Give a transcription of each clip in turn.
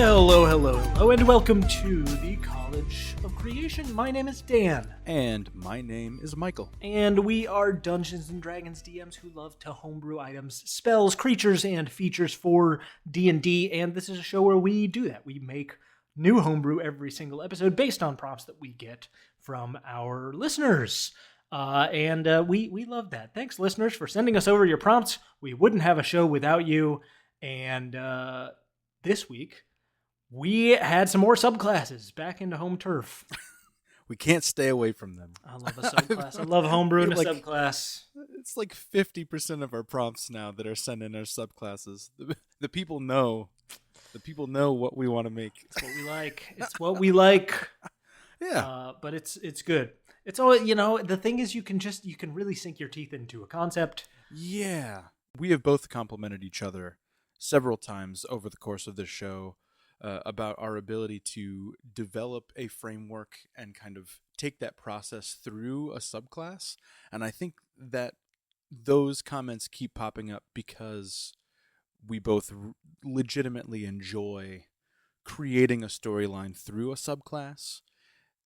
Hello, and welcome to the College of Creation. My name is Dan. And my name is Michael. And we are Dungeons & Dragons DMs who love to homebrew items, spells, creatures, and features for D&D, and this is a show where we do that. We make new homebrew every single episode based on prompts that we get from our listeners. We love that. Thanks, listeners, for sending us over your prompts. We wouldn't have a show without you. And this week, we had some more subclasses back into home turf. We can't stay away from them. I love a subclass. I love homebrewing a subclass. It's like 50% of our prompts now that are sent in our subclasses. The people know. The people know what we want to make. It's what we like. It's what we like. Yeah. But it's good. It's all, the thing is you can really sink your teeth into a concept. Yeah. We have both complimented each other several times over the course of this show about our ability to develop a framework and kind of take that process through a subclass. And I think that those comments keep popping up because we both legitimately enjoy creating a storyline through a subclass.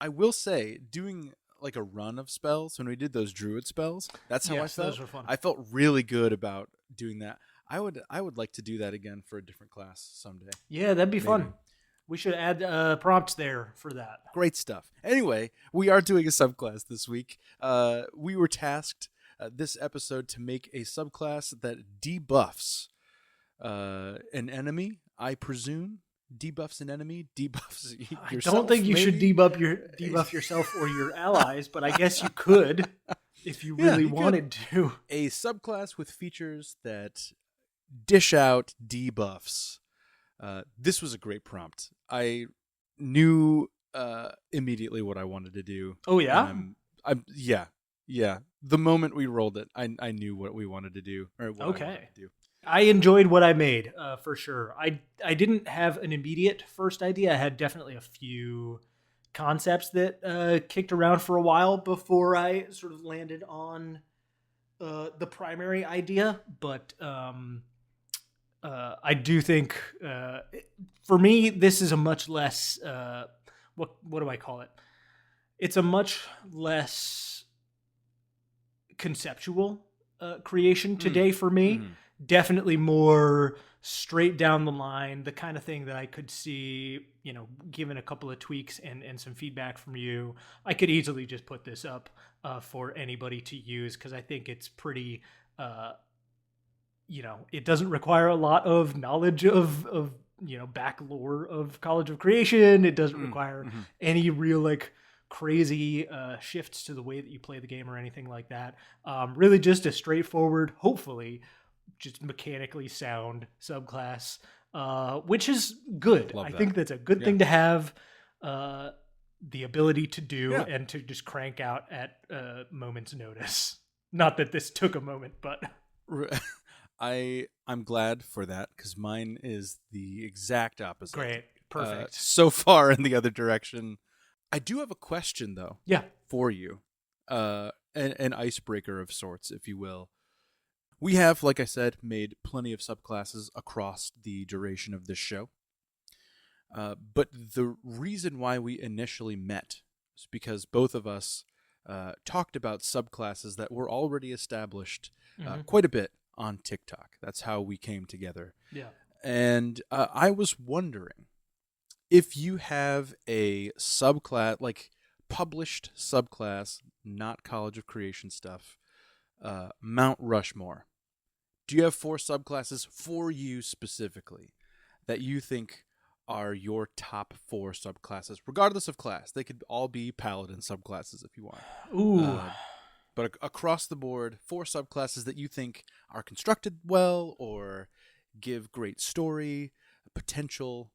I will say, doing like a run of spells, when we did those druid spells, that's how I felt. Those were fun. I felt really good about doing that. I would like to do that again for a different class someday. Yeah, that'd be fun. We should add prompts there for that. Great stuff. Anyway, we are doing a subclass this week. We were tasked this episode to make a subclass that debuffs an enemy, I presume. Debuffs an enemy, debuffs yourself. I don't think you should debuff yourself or your allies, but I guess you could if you really wanted to. A subclass with features that dish out debuffs. This was a great prompt. I knew immediately what I wanted to do. Oh yeah? Yeah. The moment we rolled it, I knew what we wanted to do. Or what I wanted to do. I enjoyed what I made, for sure. I didn't have an immediate first idea. I had definitely a few concepts that kicked around for a while before I sort of landed on the primary idea. But I do think, for me, this is a much less, what do I call it? It's a much less conceptual creation today for me. Mm-hmm. Definitely more straight down the line, the kind of thing that I could see, given a couple of tweaks and some feedback from you, I could easily just put this up for anybody to use because I think it's pretty, it doesn't require a lot of knowledge of back lore of College of Creation. It doesn't require any real crazy shifts to the way that you play the game or anything like that. Really just a straightforward, hopefully, just mechanically sound subclass, which is good. I think that's a good thing to have the ability to do and to just crank out at moment's notice. Not that this took a moment, but I'm glad for that because mine is the exact opposite. Great, perfect. So far in the other direction. I do have a question though. Yeah, for you, an icebreaker of sorts, if you will. We have, like I said, made plenty of subclasses across the duration of this show. But the reason why we initially met is because both of us talked about subclasses that were already established quite a bit on TikTok. That's how we came together. Yeah. And I was wondering if you have a subclass, like published subclass, not College of Creation stuff, Mount Rushmore. Do you have 4 subclasses for you specifically that you think are your top 4 subclasses, regardless of class? They could all be paladin subclasses if you want. Ooh. But across the board, 4 subclasses that you think are constructed well or give great story, potential.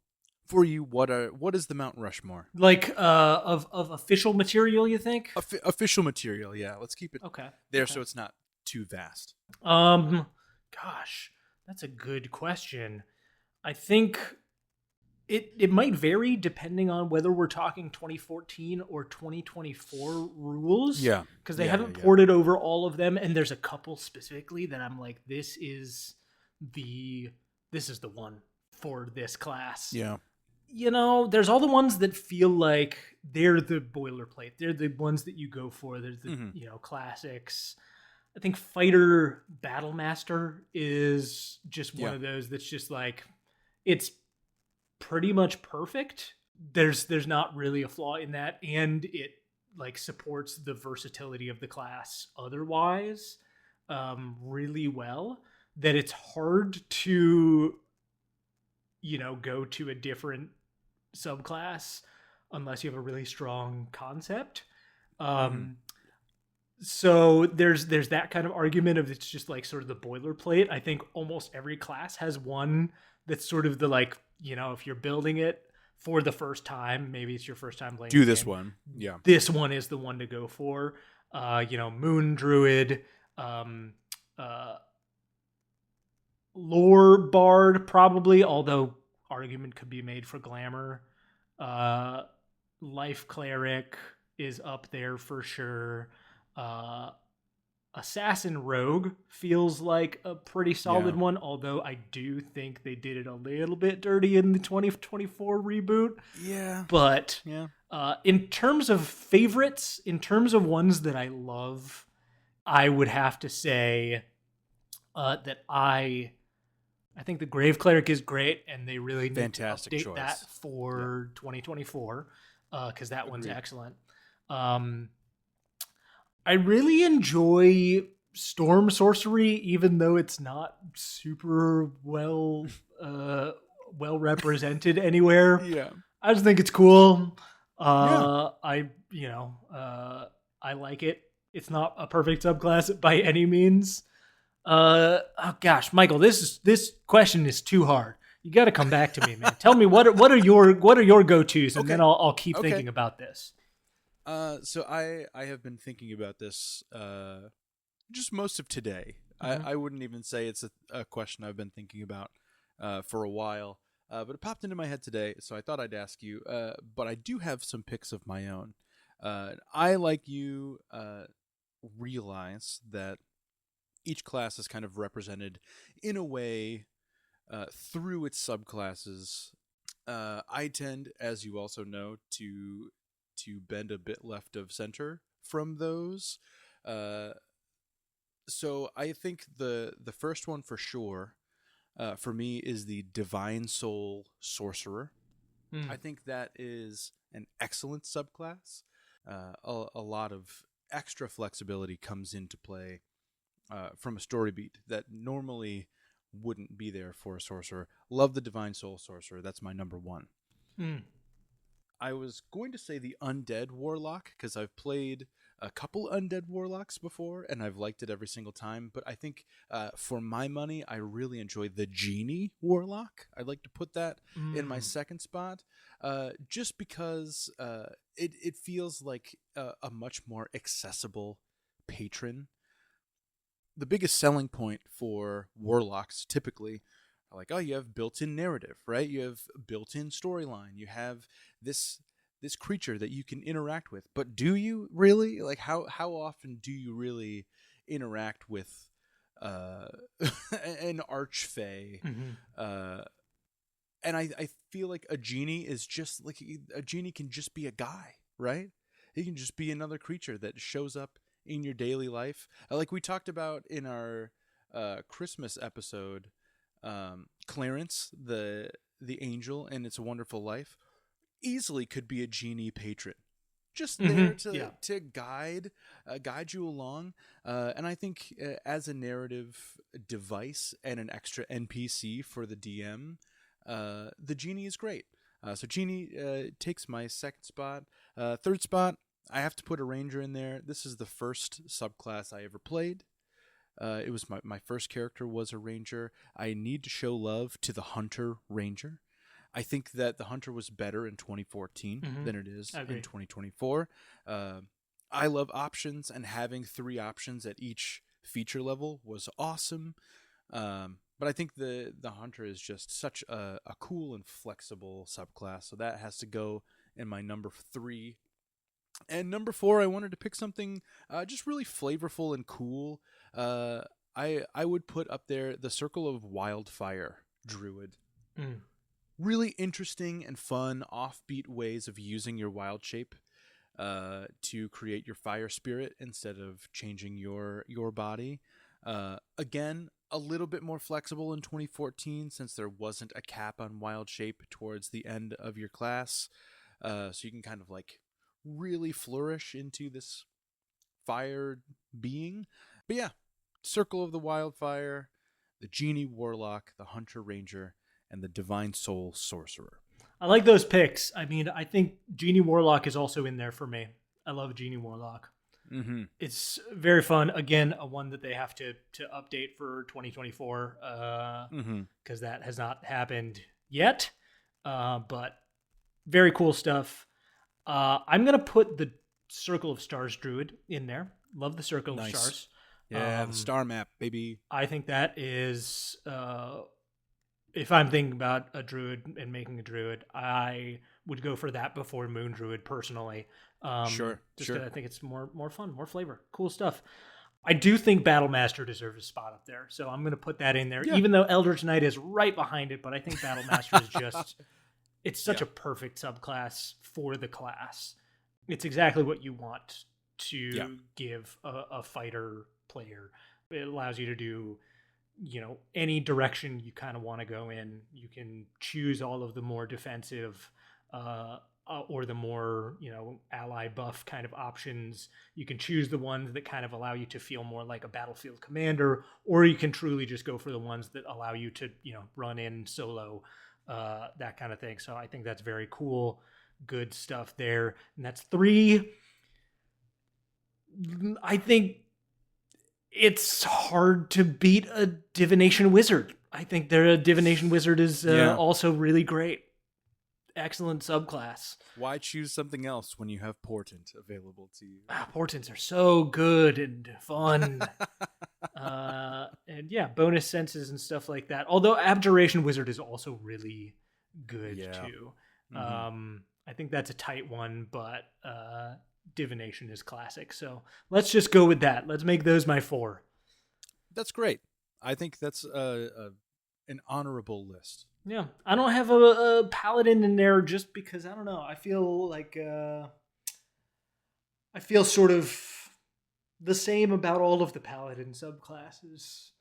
For you, what is the Mount Rushmore? Of official material, you think? Official material, yeah. Let's keep it there so it's not too vast. Gosh, that's a good question. I think it might vary depending on whether we're talking 2014 or 2024 rules. Yeah. Because they haven't ported over all of them, and there's a couple specifically that I'm like, this is the one for this class. Yeah. there's all the ones that feel like they're the boilerplate. They're the ones that you go for. There's the, classics. I think Fighter Battlemaster is just one of those that's just like, it's pretty much perfect. There's not really a flaw in that, and it like supports the versatility of the class otherwise really well, that it's hard to go to a different subclass unless you have a really strong concept. So there's that kind of argument of it's just like sort of the boilerplate. I think almost every class has one that's sort of the like, if you're building it for the first time, maybe it's your first time playing do the this game, one. Yeah. This one is the one to go for. Moon Druid, Lore Bard probably, although argument could be made for Glamour. Life Cleric is up there for sure. Assassin Rogue feels like a pretty solid one, although I do think they did it a little bit dirty in the 2024 reboot. Yeah. But in terms of favorites, in terms of ones that I love, I would have to say that I think the Grave Cleric is great, and they really need to update that for 2024 because that one's excellent. I really enjoy Storm Sorcery, even though it's not super well represented anywhere. Yeah, I just think it's cool. I like it. It's not a perfect subclass by any means. Oh gosh, Michael, this question is too hard. You got to come back to me, man. Tell me what are your go-tos, and then I'll keep thinking about this. So I have been thinking about this just most of today. I wouldn't even say it's a question I've been thinking about for a while, but it popped into my head today, so I thought I'd ask you. But I do have some picks of my own. I, like you, realize that each class is kind of represented in a way through its subclasses. I tend, as you also know, to bend a bit left of center from those. So I think the first one for sure for me is the Divine Soul Sorcerer. I think that is an excellent subclass. A lot of extra flexibility comes into play from a story beat that normally wouldn't be there for a sorcerer. Love the Divine Soul Sorcerer. That's my number one. I was going to say the Undead Warlock because I've played a couple Undead Warlocks before and I've liked it every single time. But I think for my money, I really enjoy the Genie Warlock. I'd like to put that in my second spot just because it feels like a much more accessible patron. The biggest selling point for Warlocks typically are like, oh, you have built-in narrative, right? You have built-in storyline. You have this creature that you can interact with. But do you really? Like, how often do you really interact with an archfey? And I feel like a genie is just like a genie can just be a guy, right? He can just be another creature that shows up in your daily life. Like we talked about in our Christmas episode, Clarence, the angel in It's a Wonderful Life, easily could be a genie patron. Just there to guide you along. And I think as a narrative device and an extra NPC for the DM, the genie is great. So genie takes my second spot. Third spot, I have to put a ranger in there. This is the first subclass I ever played. It was my first character was a ranger. I need to show love to the hunter ranger. I think that the hunter was better in 2014 than it is in 2024. I love options, and having 3 options at each feature level was awesome. But I think the hunter is just such a cool and flexible subclass, so that has to go in my number 3. And number 4, I wanted to pick something just really flavorful and cool. I would put up there the Circle of Wildfire Druid. really interesting and fun offbeat ways of using your wild shape to create your fire spirit instead of changing your body. Again, a little bit more flexible in 2014 since there wasn't a cap on wild shape towards the end of your class. So you can kind of like really flourish into this fire being. But yeah, Circle of the Wildfire, the Genie Warlock, the Hunter Ranger, and the Divine Soul Sorcerer. I like those picks. I mean, I think Genie Warlock is also in there for me. I love Genie Warlock. Mm-hmm. It's very fun. Again, a one that they have to update for 2024 because that has not happened yet. But very cool stuff. I'm gonna put the Circle of Stars Druid in there. Love the Circle of Stars. Yeah, the star map, baby. I think that is, if I'm thinking about a druid and making a druid, I would go for that before Moon Druid personally. Sure. Just because I think it's more fun, more flavor, cool stuff. I do think Battle Master deserves a spot up there, so I'm going to put that in there, even though Eldritch Knight is right behind it. But I think Battle Master is just, it's such a perfect subclass for the class. It's exactly what you want to give a fighter player. It allows you to do, any direction you kind of want to go in. You can choose all of the more defensive or the more, ally buff kind of options. You can choose the ones that kind of allow you to feel more like a battlefield commander, or you can truly just go for the ones that allow you to, run in solo, that kind of thing. So I think that's very cool. Good stuff there. And that's 3. I think it's hard to beat a Divination Wizard. I think their Divination Wizard is also really great. Excellent subclass. Why choose something else when you have Portent available to you? Portents are so good and fun. And yeah, bonus senses and stuff like that. Although Abjuration Wizard is also really good too. Mm-hmm. I think that's a tight one, but Divination is classic. So let's just go with that. Let's make those my 4. That's great. I think that's an honorable list. Yeah. I don't have a paladin in there just because, I don't know. I feel like I feel sort of the same about all of the paladin subclasses.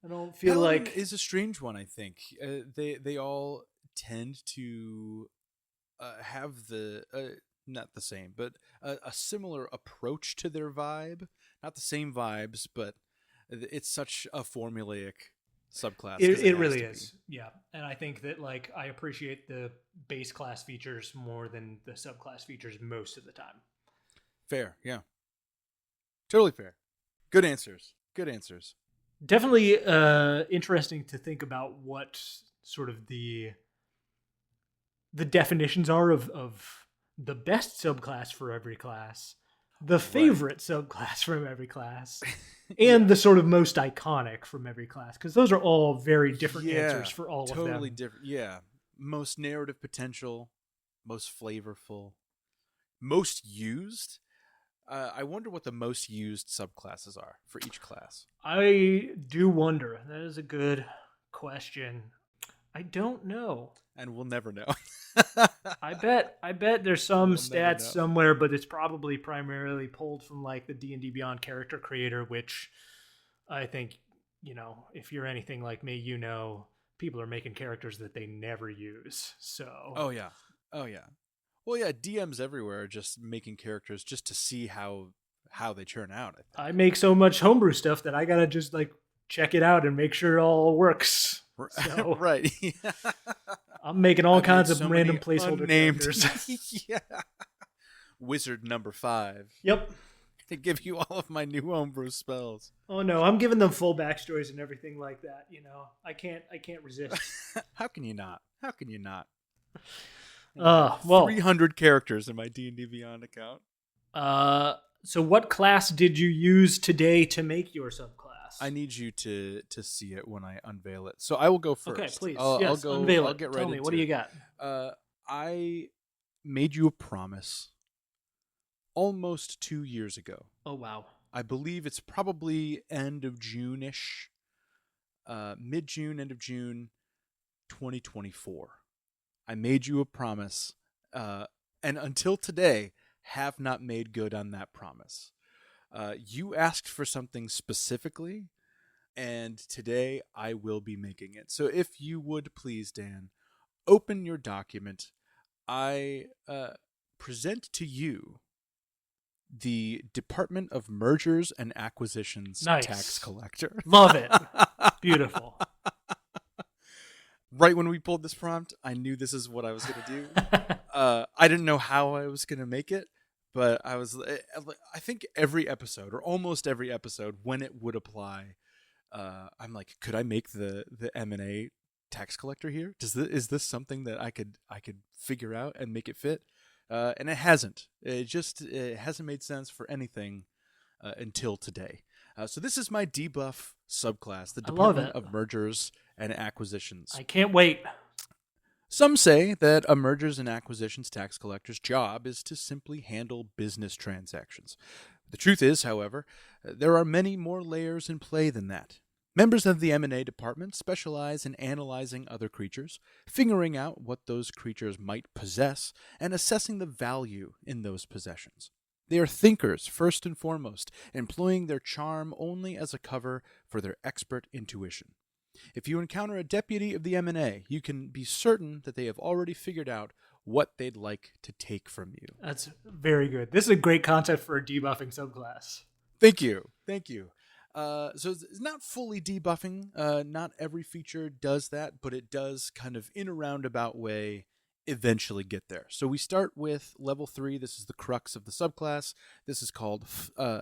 I don't feel paladin like is a strange one. I think they all tend to have the not the same, but a similar approach to their vibe. Not the same vibes, but it's such a formulaic subclass. It really is. Yeah. And I think that I appreciate the base class features more than the subclass features most of the time. Fair. Yeah. Totally fair. Good answers. Definitely interesting to think about what sort of the definitions are of the best subclass for every class, the favorite subclass from every class, and the sort of most iconic from every class, because those are all very different answers for all of them. Totally different. Yeah. Most narrative potential, most flavorful, most used. I wonder what the most used subclasses are for each class. I do wonder. That is a good question. I don't know. And we'll never know. I bet there's some stats somewhere, but it's probably primarily pulled from the D&D Beyond character creator, which I think, if you're anything like me, people are making characters that they never use. So. Oh yeah. Well, yeah, DMs everywhere are just making characters just to see how they churn out. I make so much homebrew stuff that I gotta just check it out and make sure it all works. So, right. I'm making all kinds of random placeholder characters. Yeah. Wizard number 5. Yep. To give you all of my new homebrew spells. Oh no, I'm giving them full backstories and everything like that. I can't resist. How can you not? Well, 300 characters in my D&D Beyond account. So what class did you use today to make your subclass? I need you to see it when I unveil it. So I will go first. Okay, please. I'll go. Unveil it. I'll get right Tell me, what do you got? I made you a promise almost 2 years ago. Oh, wow. I believe it's probably end of June-ish. Mid-June, end of June, 2024. I made you a promise, and until today, have not made good on that promise. You asked for something specifically, and today I will be making it. So if you would please, Dan, open your document. I present to you the Department of Mergers and Acquisitions Nice. tax collector. Love it. Beautiful. Right when we pulled this prompt, I knew this is what I was going to do. I didn't know how I was going to make it, but I think every episode, or almost every episode, when it would apply, I'm like, could I make the M&A tax collector here? Is this something that I could figure out and make it fit? And it hasn't. It hasn't made sense for anything until today. So this is my debuff subclass, the Department of Mergers and Acquisitions. I can't wait. Some say that a mergers and acquisitions tax collector's job is to simply handle business transactions. The truth is, however, there are many more layers in play than that. Members of the M&A department specialize in analyzing other creatures, figuring out what those creatures might possess, and assessing the value in those possessions. They are thinkers, first and foremost, employing their charm only as a cover for their expert intuition. If you encounter a deputy of the M&A, you can be certain that they have already figured out what they'd like to take from you. That's very good. This is a great concept for a debuffing subclass. Thank you. So it's not fully debuffing. Not every feature does that, but it does kind of in a roundabout way eventually get there. So we start with level 3. This is the crux of the subclass. This is called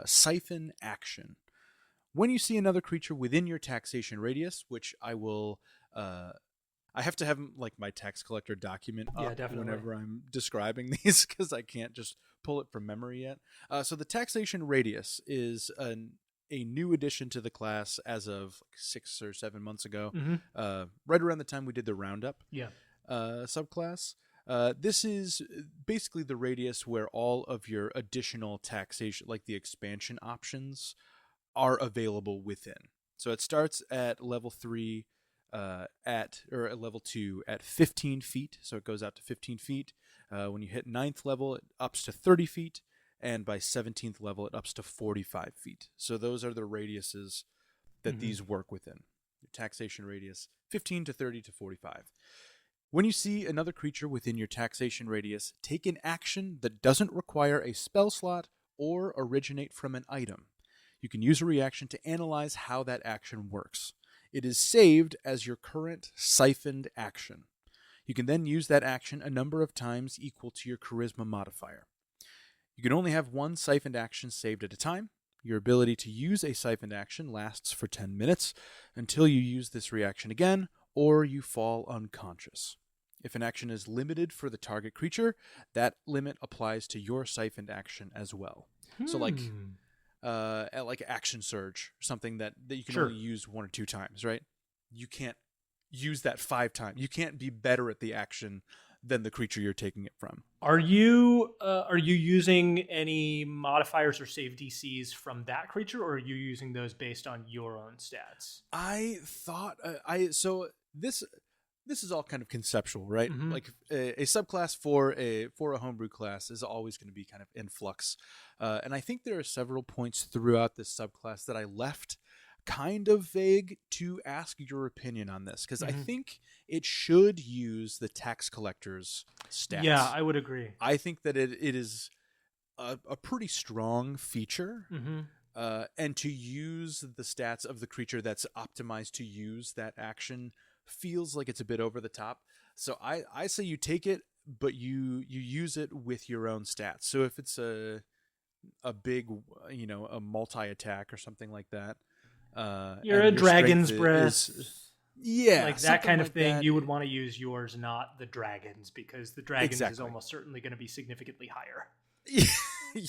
Siphon Action. When you see another creature within your taxation radius, which I will... I have to have like my tax collector document up whenever I'm describing these because I can't just pull it from memory yet. So the taxation radius is a new addition to the class as of 6 or 7 months ago, right around the time we did the roundup subclass. This is basically the radius where all of your additional taxation, like the expansion options, are available within. So it starts at level 3 at level 2 at 15 feet. So it goes out to 15 feet. When you hit 9th level, it ups to 30 feet. And by 17th level, it ups to 45 feet. So those are the radiuses that these work within. Your taxation radius, 15 to 30 to 45. When you see another creature within your taxation radius, take an action that doesn't require a spell slot or originate from an item. You can use a reaction to analyze how that action works. It is saved as your current siphoned action. You can then use that action a number of times equal to your charisma modifier. You can only have one siphoned action saved at a time. Your ability to use a siphoned action lasts for 10 minutes until you use this reaction again or you fall unconscious. If an action is limited for the target creature, that limit applies to your siphoned action as well. So like action surge, something that you can only use 1 or 2 times, right? You can't use that 5 times. You can't be better at the action than the creature you're taking it from. Are you using any modifiers or save DCs from that creature, or are you using those based on your own stats? I thought so this is all kind of conceptual, right? Like a subclass for a homebrew class is always going to be kind of in flux. And I think there are several points throughout this subclass that I left kind of vague to ask your opinion on this, because I think it should use the tax collector's stats. Yeah, I would agree. I think that it is a pretty strong feature, and to use the stats of the creature that's optimized to use that action feels like it's a bit over the top. So I say you take it, but you use it with your own stats. So if it's a big, a multi-attack or something like that, you're a dragon's breath. Like that kind of thing. You would want to use yours, not the dragon's, because the dragon's is almost certainly going to be significantly higher.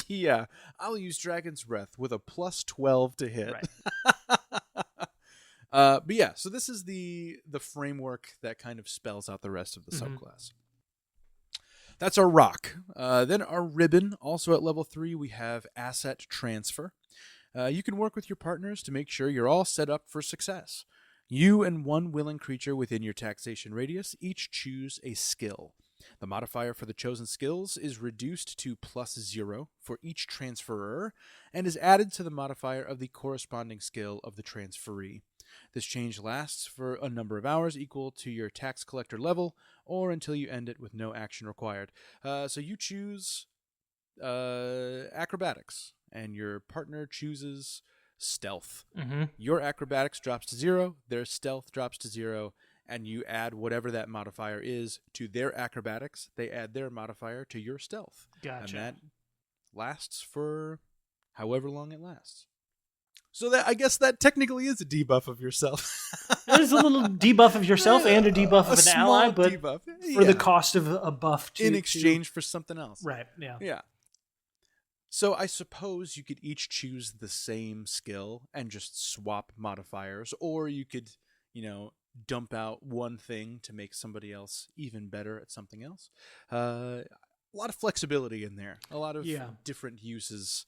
Yeah, I'll use Dragon's Breath with a plus 12 to hit. Right. But yeah, so this is the framework that kind of spells out the rest of the subclass. That's our rock. Then our ribbon, also at level 3, we have Asset Transfer. You can work with your partners to make sure you're all set up for success. You and one willing creature within your taxation radius each choose a skill. The modifier for the chosen skills is reduced to +0 for each transferer and is added to the modifier of the corresponding skill of the transferee. This change lasts for a number of hours equal to your tax collector level or until you end it with no action required. So you choose acrobatics, and your partner chooses stealth. Mm-hmm. Your acrobatics drops to 0, their stealth drops to 0, and you add whatever that modifier is to their acrobatics. They add their modifier to your stealth. Gotcha. And that lasts for however long it lasts. So that, I guess that technically is a debuff of yourself. There's a little debuff of yourself and a debuff of an ally, but debuff. for the cost of a buff in exchange for something else. Right, yeah. Yeah. So I suppose you could each choose the same skill and just swap modifiers, or you could, dump out one thing to make somebody else even better at something else. A lot of flexibility in there. A lot of different uses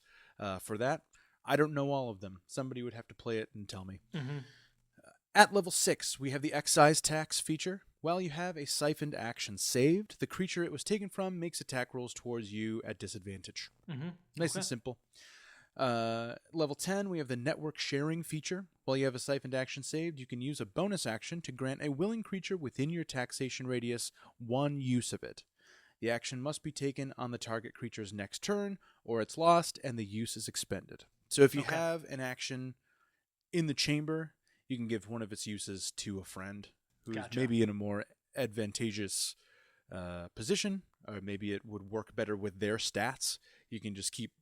for that. I don't know all of them. Somebody would have to play it and tell me. Mm-hmm. At level 6, we have the excise tax feature. While you have a siphoned action saved, the creature it was taken from makes attack rolls towards you at disadvantage. Mm-hmm. Nice and simple. Level 10, we have the network sharing feature. While you have a siphoned action saved, you can use a bonus action to grant a willing creature within your taxation radius one use of it. The action must be taken on the target creature's next turn, or it's lost and the use is expended. So if you have an action in the chamber, you can give one of its uses to a friend who's maybe in a more advantageous position, or maybe it would work better with their stats. You can just keep,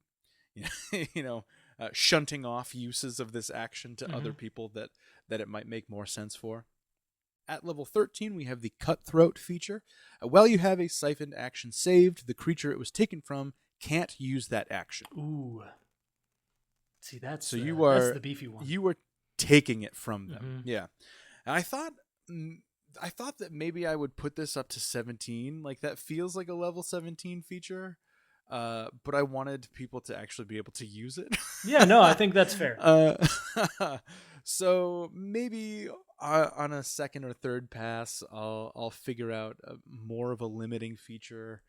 shunting off uses of this action to other people that it might make more sense for. At level 13, we have the Cutthroat feature. While you have a siphoned action saved, the creature it was taken from can't use that action. Ooh. See, that's that's the beefy one. You are taking it from them. Yeah. And I thought that maybe I would put this up to 17. Like, that feels like a level 17 feature. But I wanted people to actually be able to use it. Yeah, no, I think that's fair. So maybe on a second or third pass, I'll figure out more of a limiting feature.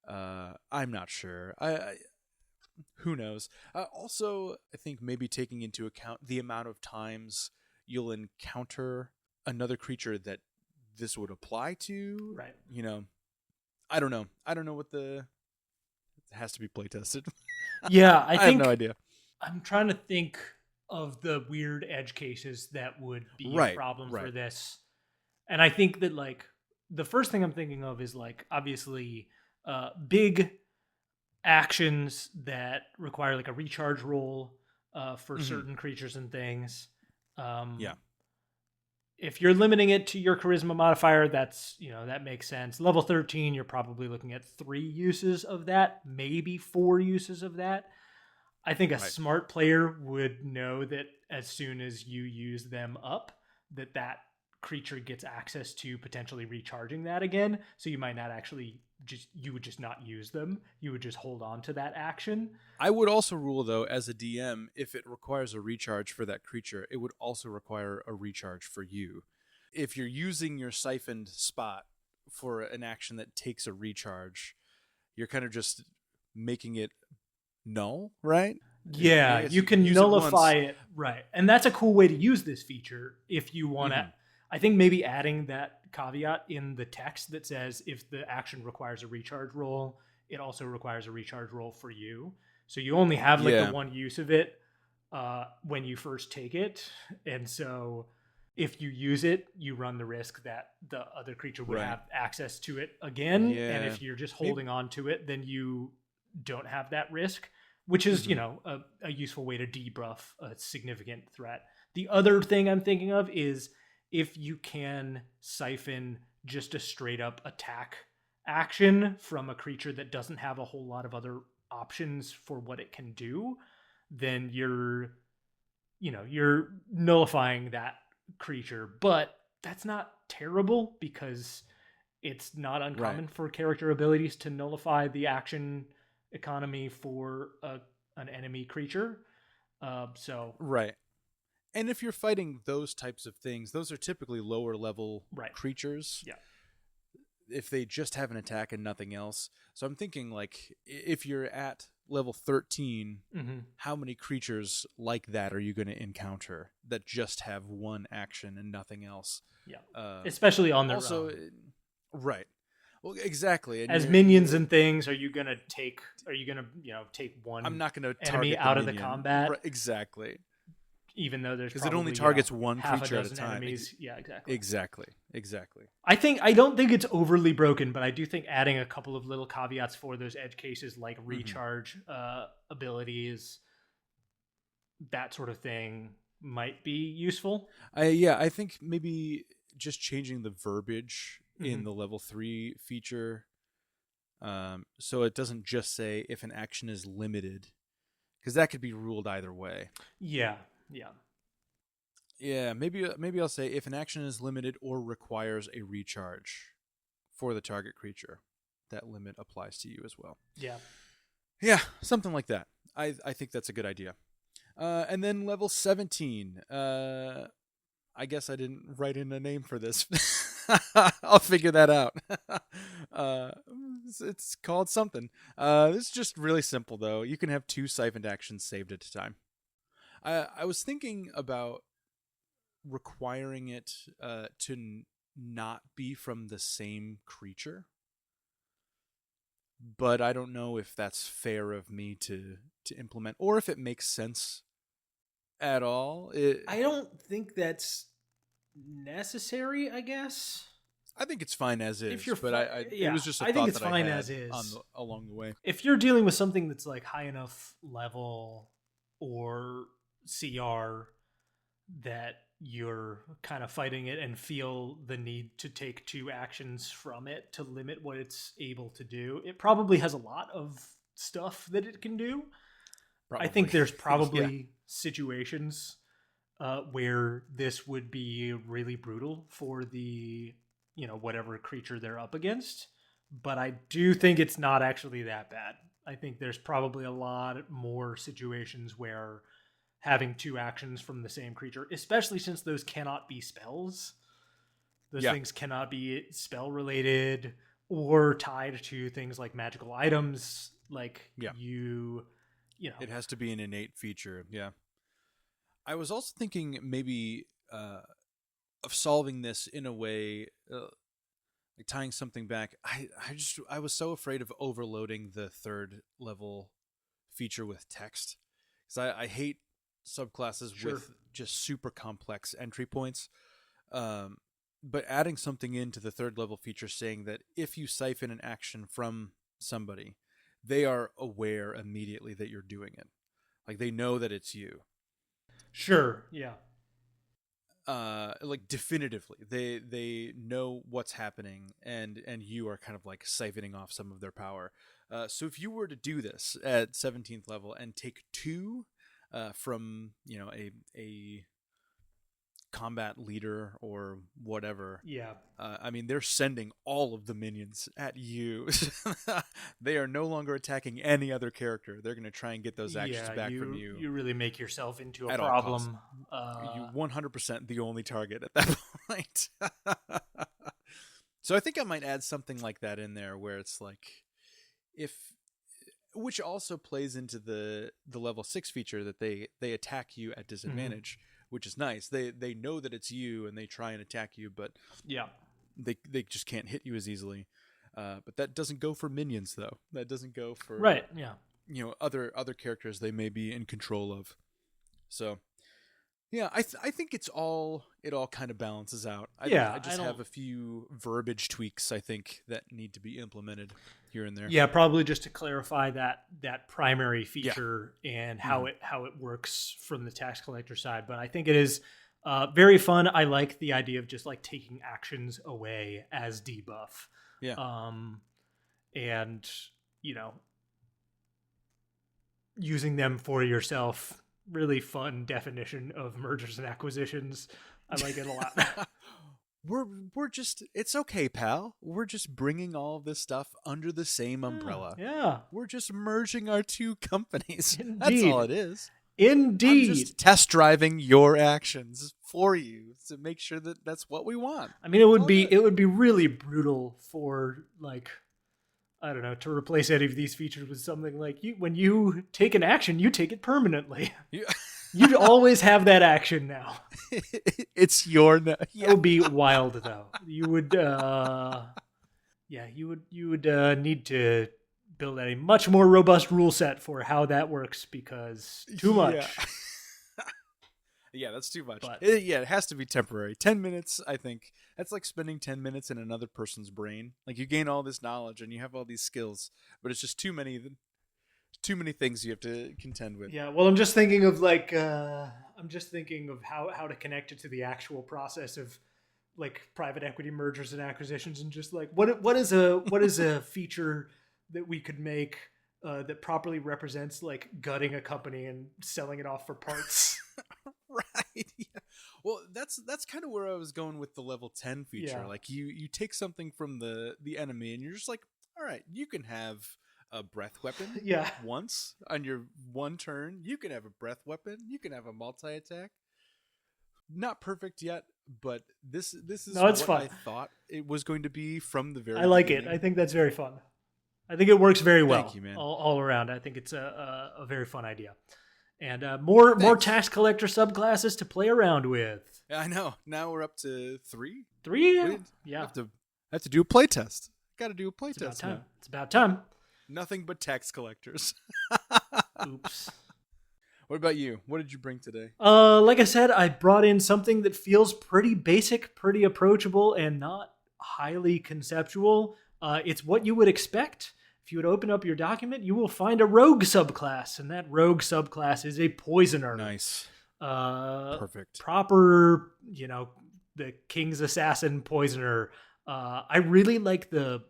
I'm not sure. Who knows? Also, I think maybe taking into account the amount of times you'll encounter another creature that this would apply to. Right. I don't know. I don't know what it has to be play tested. Yeah, I have no idea. I'm trying to think of the weird edge cases that would be a problem for this. And I think that, like, the first thing I'm thinking of is, like, obviously big actions that require, like, a recharge roll for certain creatures and things. If you're limiting it to your charisma modifier, that's, that makes sense. Level 13, you're probably looking at 3 uses of that, maybe 4 uses of that. I think a smart player would know that as soon as you use them up, that creature gets access to potentially recharging that again. So you might not actually you would just not use them. You would just hold on to that action. I would also rule, though, as a DM, if it requires a recharge for that creature, it would also require a recharge for you. If you're using your siphoned spot for an action that takes a recharge, you're kind of just making it null, right? Yeah, you can nullify it, right. And that's a cool way to use this feature if you want to. I think maybe adding that caveat in the text that says if the action requires a recharge roll, it also requires a recharge roll for you. So you only have the one use of it when you first take it. And so if you use it, you run the risk that the other creature would have access to it again. Yeah. And if you're just holding on to it, then you don't have that risk, which is, a useful way to debuff a significant threat. The other thing I'm thinking of is if you can siphon just a straight up attack action from a creature that doesn't have a whole lot of other options for what it can do, then you're nullifying that creature. But that's not terrible because it's not uncommon for character abilities to nullify the action economy for an enemy creature. Right. And if you're fighting those types of things, those are typically lower level Right. creatures. Yeah. If they just have an attack and nothing else. So I'm thinking, like, if you're at level 13, how many creatures like that are you going to encounter that just have one action and nothing else? Yeah. Especially on their also, own. Right. Well, exactly. And as minions and things, are you gonna take one I'm not going to enemy target out the of the minion. combat? Right, exactly. Even though there's Because it only targets one half creature a at a dozen time. enemies. Yeah, exactly. Exactly. I don't think it's overly broken, but I do think adding a couple of little caveats for those edge cases, like recharge abilities, that sort of thing, might be useful. I think maybe just changing the verbiage in the level 3 feature, so it doesn't just say if an action is limited, because that could be ruled either way. Yeah. Maybe I'll say if an action is limited or requires a recharge for the target creature, that limit applies to you as well. Yeah, something like that. I think that's a good idea. And then level 17. I guess I didn't write in a name for this. I'll figure that out. It's called something. It's just really simple, though. You can have 2 siphoned actions saved at a time. I was thinking about requiring it to not be from the same creature, but I don't know if that's fair of me to implement, or if it makes sense at all. I don't think that's necessary, I guess. I think it's fine as is, but it was just a I think thought it's that fine I had as is. along the way. If you're dealing with something that's like high enough level or CR that you're kind of fighting it and feel the need to take 2 actions from it to limit what it's able to do, it probably has a lot of stuff that it can do. Probably. I think there's probably situations where this would be really brutal for the whatever creature they're up against, but I do think it's not actually that bad. I think there's probably a lot more situations where having 2 actions from the same creature, especially since those cannot be spells. Those things cannot be spell related or tied to things like magical items. Like it has to be an innate feature. Yeah. I was also thinking maybe of solving this in a way, like tying something back. I was so afraid of overloading the 3rd level feature with text, because I hate subclasses with just super complex entry points. But adding something into the 3rd level feature saying that if you siphon an action from somebody, they are aware immediately that you're doing it. Like, they know that it's you. Sure, yeah. Like, definitively. They know what's happening, and you are kind of like siphoning off some of their power. So if you were to do this at 17th level and take 2 from a combat leader or whatever, I mean, they're sending all of the minions at you. They are no longer attacking any other character. They're going to try and get those actions back from you. You really make yourself into a at problem. You 100% the only target at that point. So I think I might add something like that in there, where it's like, which also plays into the level 6 feature that they attack you at disadvantage, which is nice. They know that it's you and they try and attack you, but they just can't hit you as easily. But that doesn't go for minions, though. That doesn't go for other characters they may be in control of. So yeah, I think it all kind of balances out. I just have a few verbiage tweaks, I think, that need to be implemented here and there. Yeah, probably just to clarify that primary feature and how it works from the tax collector side. But I think it is very fun. I like the idea of just like taking actions away as debuff. Yeah. And using them for yourself. Really fun definition of mergers and acquisitions. I like it a lot. We're just, it's okay, pal. We're just bringing all of this stuff under the same umbrella. Yeah. We're just merging our 2 companies. Indeed. That's all it is. Indeed. I'm just test driving your actions for you to make sure that that's what we want. I mean, it would be really brutal for, like, I don't know, to replace any of these features with something like when you take an action, you take it permanently. You'd always have that action now. It's your It would be wild, though. You would you would need to build a much more robust rule set for how that works, because too much. Yeah, that's too much. But, it has to be temporary. 10 minutes, I think. That's like spending 10 minutes in another person's brain. Like, you gain all this knowledge and you have all these skills, but it's just too many things you have to contend with. Yeah, well, I'm just thinking of how to connect it to the actual process of, like, private equity mergers and acquisitions, and just like what is a feature that we could make that properly represents, like, gutting a company and selling it off for parts. Right. Yeah. Well, that's kind of where I was going with the level 10 feature. Yeah. Like, you take something from the enemy and you're just like, all right, you can have a breath weapon once on your one turn. You can have a breath weapon. You can have a multi-attack. Not perfect yet, but this is what fun. I thought it was going to be from the very I like beginning. it. I think that's very fun. I think it works very well. Thank you, man. All around. I think it's a very fun idea. And more tax collector subclasses to play around with. I know. Now we're up to 3. 3? Yeah. I have to do a playtest. Got to do a playtest. It's about time. Nothing but tax collectors. Oops. What about you? What did you bring today? Like I said, I brought in something that feels pretty basic, pretty approachable, and not highly conceptual. It's what you would expect. If you would open up your document, you will find a rogue subclass, and that rogue subclass is a poisoner. Nice. Perfect. Proper, the King's Assassin poisoner. I really like the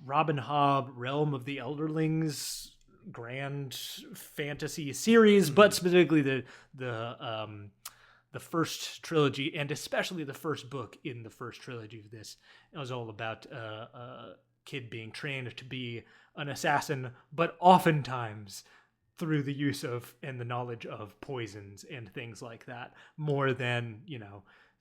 Robin Hobb Realm of the Elderlings grand fantasy series, but specifically the first trilogy, and especially the first book in the first trilogy of this. It was all about kid being trained to be an assassin, but oftentimes through the use of and the knowledge of poisons and things like that, more than,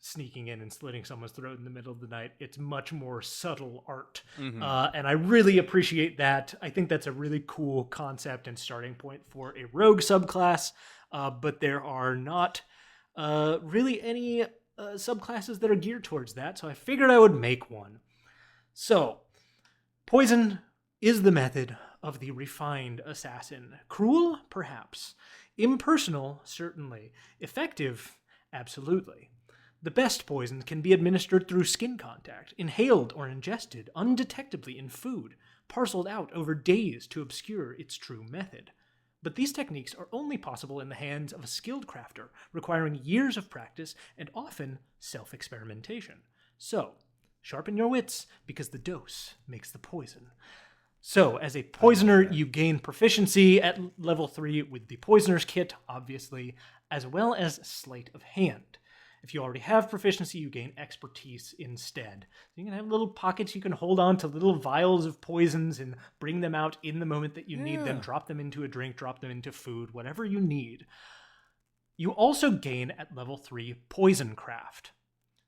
sneaking in and slitting someone's throat in the middle of the night. It's much more subtle art. And I really appreciate that. I think that's a really cool concept and starting point for a rogue subclass, but there are not really any subclasses that are geared towards that, so I figured I would make one. So, poison is the method of the refined assassin. Cruel? Perhaps. Impersonal? Certainly. Effective? Absolutely. The best poison can be administered through skin contact, inhaled or ingested undetectably in food, parceled out over days to obscure its true method. But these techniques are only possible in the hands of a skilled crafter, requiring years of practice and often self-experimentation. So, sharpen your wits, because the dose makes the poison. So, as a poisoner, you gain proficiency at level 3 with the Poisoner's Kit, obviously, as well as Sleight of Hand. If you already have proficiency, you gain expertise instead. So you can have little pockets you can hold on to, little vials of poisons, and bring them out in the moment that you need them. Drop them into a drink, drop them into food, whatever you need. You also gain at level 3 Poison Craft.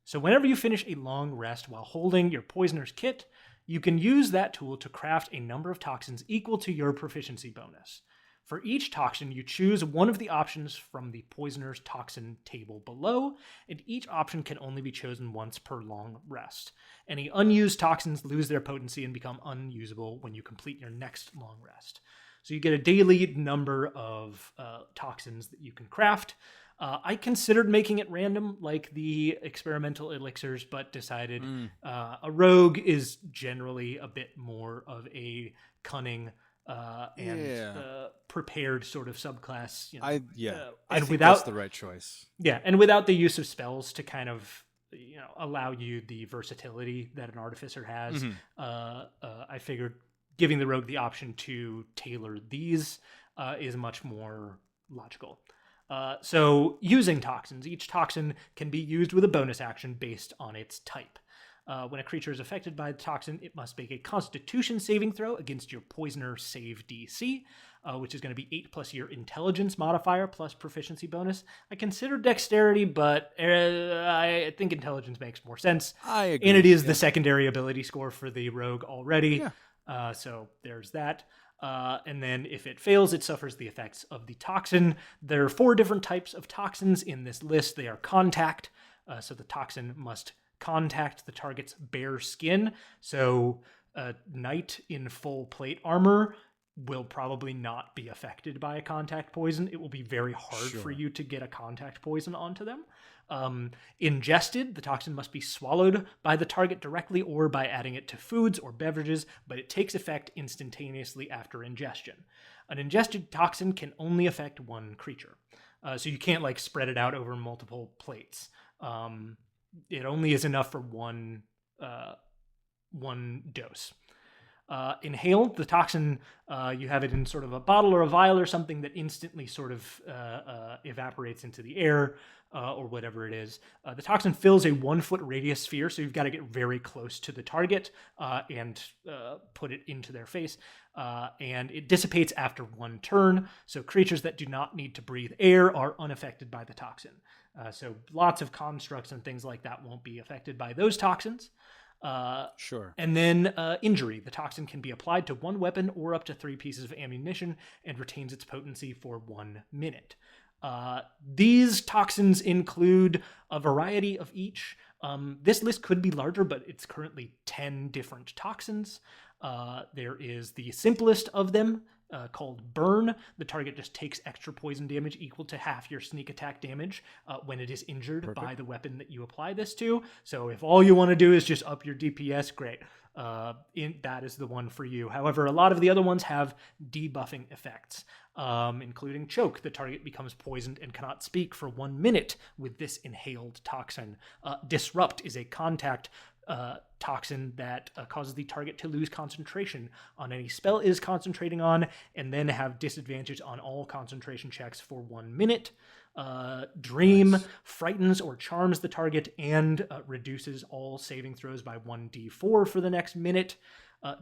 So whenever you finish a long rest while holding your Poisoner's Kit, you can use that tool to craft a number of toxins equal to your proficiency bonus. For each toxin, you choose one of the options from the Poisoner's Toxin table below, and each option can only be chosen once per long rest. Any unused toxins lose their potency and become unusable when you complete your next long rest. So you get a daily number of toxins that you can craft. I considered making it random, like the experimental elixirs, but decided a rogue is generally a bit more of a cunning prepared sort of subclass. I think that's the right choice. Yeah, and without the use of spells to kind of allow you the versatility that an artificer has, I figured giving the rogue the option to tailor these is much more logical. So using toxins, each toxin can be used with a bonus action based on its type. When a creature is affected by the toxin, it must make a Constitution saving throw against your Poisoner save DC, which is going to be 8 plus your Intelligence modifier plus proficiency bonus. I consider Dexterity, but I think Intelligence makes more sense. I agree. And it is the secondary ability score for the rogue already. Yeah. So there's that. And then if it fails, it suffers the effects of the toxin. There are 4 different types of toxins in this list. They are contact. So the toxin must contact the target's bare skin. So a knight in full plate armor will probably not be affected by a contact poison. It will be very hard for you to get a contact poison onto them. Ingested, the toxin must be swallowed by the target directly or by adding it to foods or beverages, but it takes effect instantaneously after ingestion. An ingested toxin can only affect one creature. So you can't like spread it out over multiple plates. It only is enough for one dose. Inhaled, the toxin, you have it in sort of a bottle or a vial or something that instantly sort of evaporates into the air or whatever it is. The toxin fills a 1-foot radius sphere, so you've got to get very close to the target and put it into their face. And it dissipates after 1 turn, so creatures that do not need to breathe air are unaffected by the toxin. So lots of constructs and things like that won't be affected by those toxins. Sure. And then injury. The toxin can be applied to 1 weapon or up to 3 pieces of ammunition and retains its potency for 1 minute. These toxins include a variety of each. This list could be larger, but it's currently 10 different toxins. There is the simplest of them, called Burn. The target just takes extra poison damage equal to half your sneak attack damage when it is injured by the weapon that you apply this to. So if all you want to do is just up your DPS, great. That is the one for you. However, a lot of the other ones have debuffing effects, including Choke. The target becomes poisoned and cannot speak for 1 minute with this inhaled toxin. Disrupt is a contact toxin that causes the target to lose concentration on any spell it is concentrating on, and then have disadvantage on all concentration checks for 1 minute. Dream frightens or charms the target and reduces all saving throws by 1d4 for the next minute.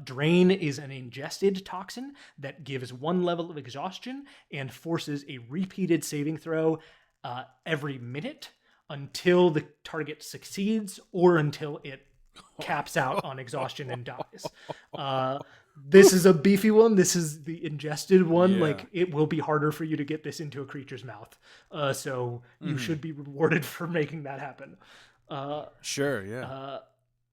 Drain is an ingested toxin that gives 1 level of exhaustion and forces a repeated saving throw every minute until the target succeeds or until it caps out on exhaustion and dies. This is a beefy one. This is the ingested one. Yeah. Like, it will be harder for you to get this into a creature's mouth. So you should be rewarded for making that happen. Sure, yeah.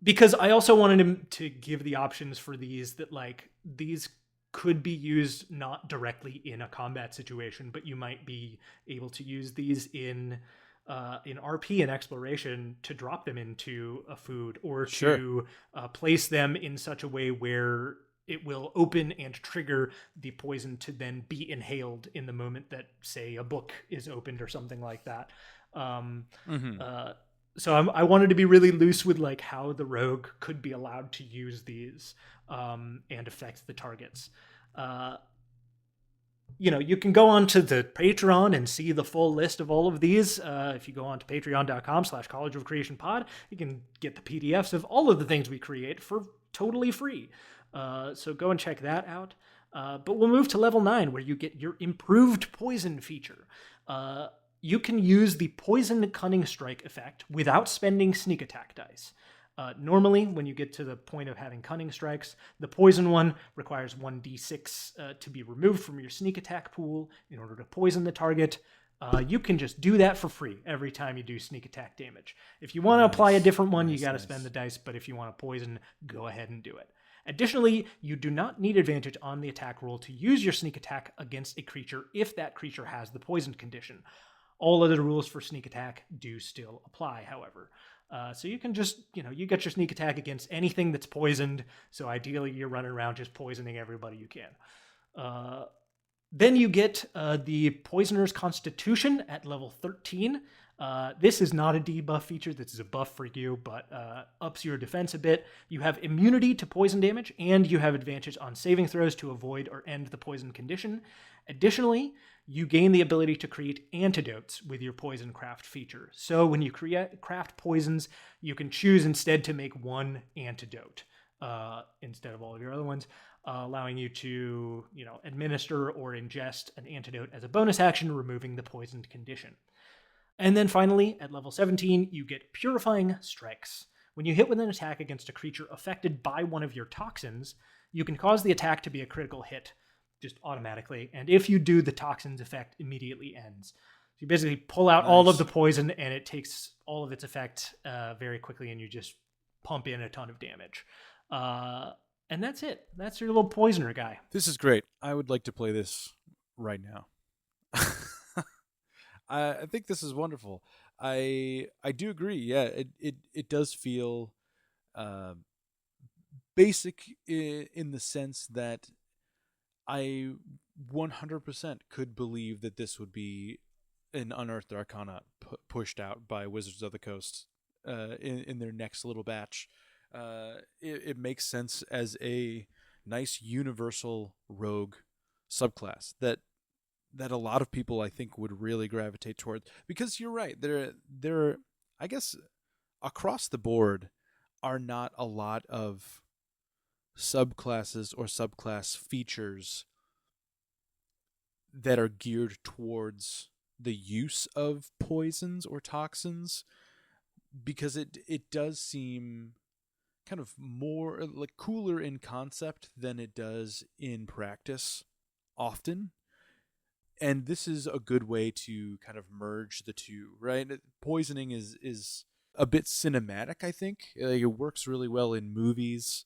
Because I also wanted him to give the options for these that, like, these could be used not directly in a combat situation, but you might be able to use these in RP and exploration to drop them into a food or to place them in such a way where it will open and trigger the poison to then be inhaled in the moment that, say, a book is opened or something like that. So I wanted to be really loose with like how the rogue could be allowed to use these and affect the targets. You can go on to the Patreon and see the full list of all of these. If you go on to patreon.com/College of Creation Pod, you can get the PDFs of all of the things we create for totally free. So go and check that out. But we'll move to level 9, where you get your improved poison feature. You can use the Poison Cunning Strike effect without spending sneak attack dice. Normally, when you get to the point of having cunning strikes, the poison one requires 1d6 to be removed from your sneak attack pool in order to poison the target. You can just do that for free every time you do sneak attack damage. If you want to apply a different one, you got to spend the dice, but if you want to poison, go ahead and do it. Additionally, you do not need advantage on the attack roll to use your sneak attack against a creature if that creature has the poison condition. All other rules for sneak attack do still apply, however. So you can just, you get your sneak attack against anything that's poisoned. So ideally, you're running around just poisoning everybody you can. Then you get the Poisoner's Constitution at level 13. This is not a debuff feature. This is a buff for you, but ups your defense a bit. You have immunity to poison damage, and you have advantage on saving throws to avoid or end the poison condition. Additionally, you gain the ability to create antidotes with your poison craft feature. So when you craft poisons, you can choose instead to make one antidote instead of all of your other ones, allowing you to, administer or ingest an antidote as a bonus action, removing the poisoned condition. And then finally, at level 17, you get Purifying Strikes. When you hit with an attack against a creature affected by one of your toxins, you can cause the attack to be a critical hit just automatically. And if you do, the toxin's effect immediately ends. So you basically pull out all of the poison, and it takes all of its effect very quickly, and you just pump in a ton of damage. And that's it. That's your little poisoner guy. This is great. I would like to play this right now. I think this is wonderful. I do agree. Yeah, it does feel basic in the sense that I 100% could believe that this would be an Unearthed Arcana pushed out by Wizards of the Coast in their next little batch. It makes sense as a nice universal rogue subclass that a lot of people I think would really gravitate toward, because you're right, there I guess across the board are not a lot of subclasses or subclass features that are geared towards the use of poisons or toxins, because it does seem kind of more like cooler in concept than it does in practice often. And this is a good way to kind of merge the two, right? Poisoning is a bit cinematic, I think. It works really well in movies,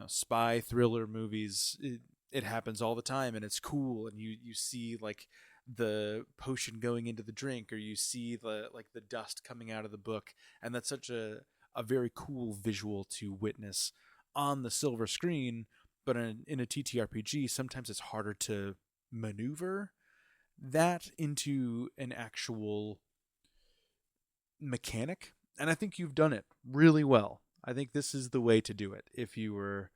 spy thriller movies. It happens all the time, and it's cool. And you see like the potion going into the drink, or you see the dust coming out of the book, and that's such a very cool visual to witness on the silver screen. But in a TTRPG, sometimes it's harder to maneuver that into an actual mechanic, and I think you've done it really well. I think this is the way to do it if you were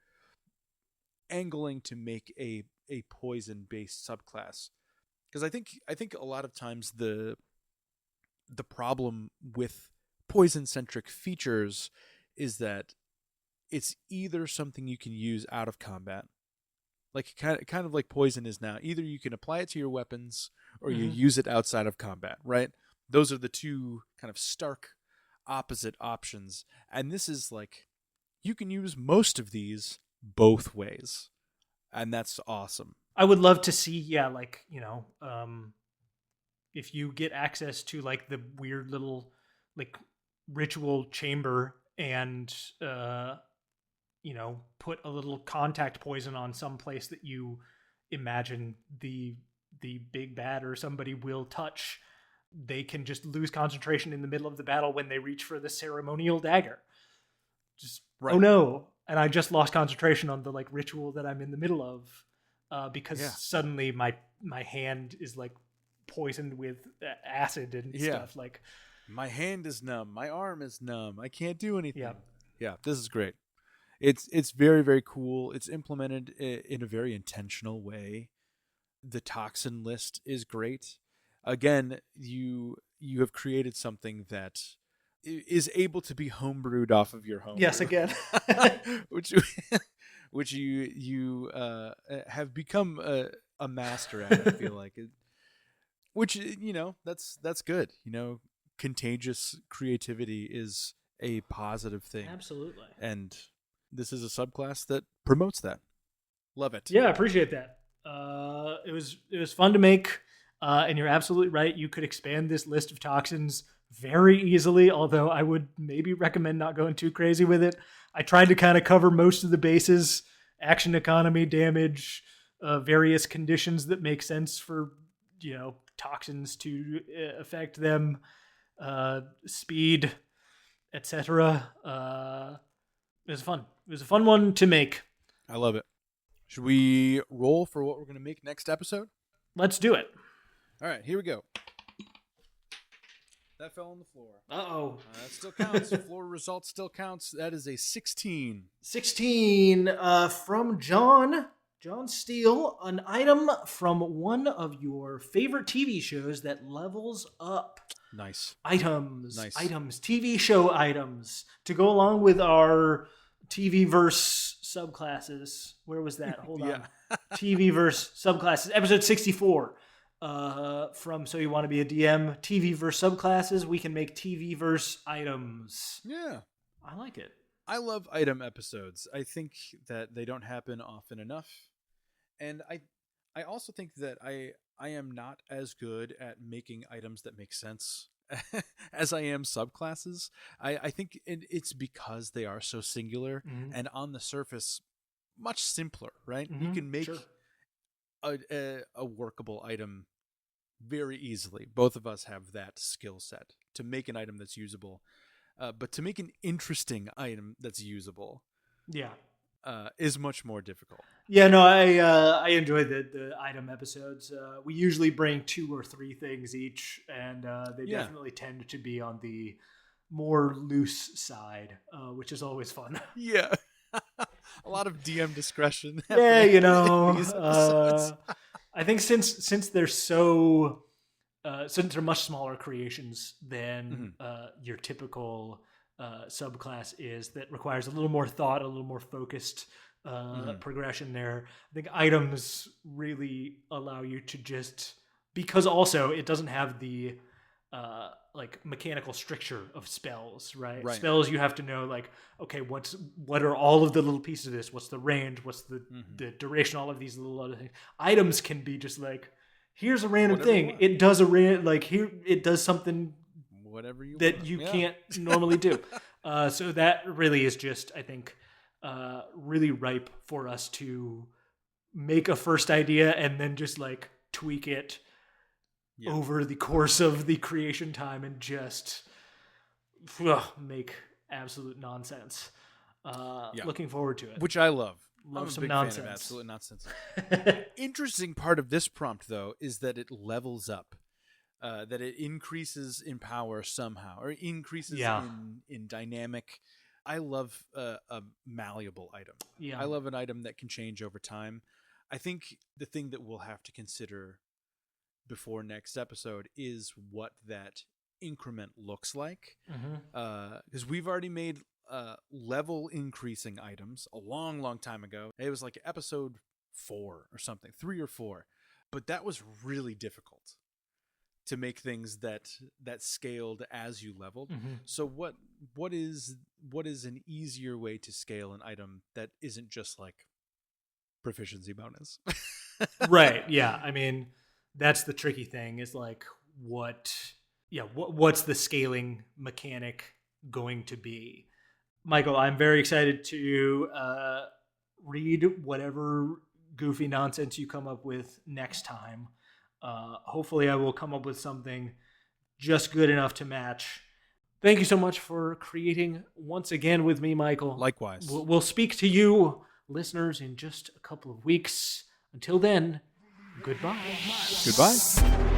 angling to make a poison based subclass, because I think a lot of times the problem with poison centric features is that it's either something you can use out of combat, like kind of like poison is now. Either you can apply it to your weapons or you use it outside of combat, right? Those are the two kind of stark opposite options. And this is like, you can use most of these both ways. And that's awesome. I would love to see, if you get access to like the weird little like ritual chamber and put a little contact poison on some place that you imagine the big bad or somebody will touch, they can just lose concentration in the middle of the battle when they reach for the ceremonial dagger. Just right. Oh no, and I just lost concentration on the like ritual that I'm in the middle of because suddenly my hand is like poisoned with acid and stuff. Like my hand is numb, my arm is numb, I can't do anything. Yeah, this is great. It's very, very cool. It's implemented in a very intentional way. The toxin list is great. Again, you have created something that is able to be homebrewed off of your home. Yes, again. which you have become a master at, I feel like. Which, that's good. Contagious creativity is a positive thing. Absolutely. And this is a subclass that promotes that. Love it. Yeah, I appreciate that. It was fun to make, and you're absolutely right. You could expand this list of toxins very easily, although I would maybe recommend not going too crazy with it. I tried to kind of cover most of the bases: action economy, damage, various conditions that make sense for toxins to affect them, speed, etc. It was fun. It was a fun one to make. I love it. Should we roll for what we're going to make next episode? Let's do it. All right, here we go. That fell on the floor. Uh-oh. That still counts. Floor result still counts. That is a 16. 16 from John Steele. An item from one of your favorite TV shows that levels up. Nice. Items. TV show items. To go along with our TV verse subclasses. Where was that? Hold on. TV verse subclasses. Episode 64. From So You Want to Be a DM, TV verse subclasses, we can make TV verse items. Yeah. I like it. I love item episodes. I think that they don't happen often enough. And I also think that I am not as good at making items that make sense as I am subclasses. I think it's because they are so singular and on the surface much simpler, right? You can make a workable item very easily. Both of us have that skill set to make an item that's usable, but to make an interesting item that's usable, is much more difficult. Yeah, no, I enjoy the item episodes. We usually bring 2 or 3 things each, and they definitely tend to be on the more loose side, which is always fun. Yeah. A lot of DM discretion. Yeah, you know, I think since they're since they're much smaller creations than your typical subclass is, that requires a little more thought, a little more focused progression there. I think items really allow you to just, because also it doesn't have the like mechanical stricture of spells, right? Spells, you have to know, like, okay, what are all of the little pieces of this? What's the range? What's the duration? All of these little other things. Items can be just like, here's a random thing. It does it does something whatever you that want. you can't normally do. So that really is just, I think, really ripe for us to make a first idea and then just like tweak it over the course of the creation time and just make absolute nonsense. Looking forward to it. Which I love. Love I'm some a big nonsense. fan of absolute nonsense. Interesting part of this prompt, though, is that it levels up. That it increases in power somehow, or increases in dynamic. I love a malleable item. Yeah. I love an item that can change over time. I think the thing that we'll have to consider before next episode is what that increment looks like. Because we've already made level increasing items a long time ago. It was like episode 4 or something, 3 or 4. But that was really difficult to make things that scaled as you leveled. So what is an easier way to scale an item that isn't just like proficiency bonus? Right. Yeah. I mean, that's the tricky thing, is like, what's the scaling mechanic going to be? Michael, I'm very excited to read whatever goofy nonsense you come up with next time. Hopefully I will come up with something just good enough to match. Thank you so much for creating once again with me, Michael. Likewise. We'll speak to you, listeners, in just a couple of weeks. Until then, goodbye. Goodbye.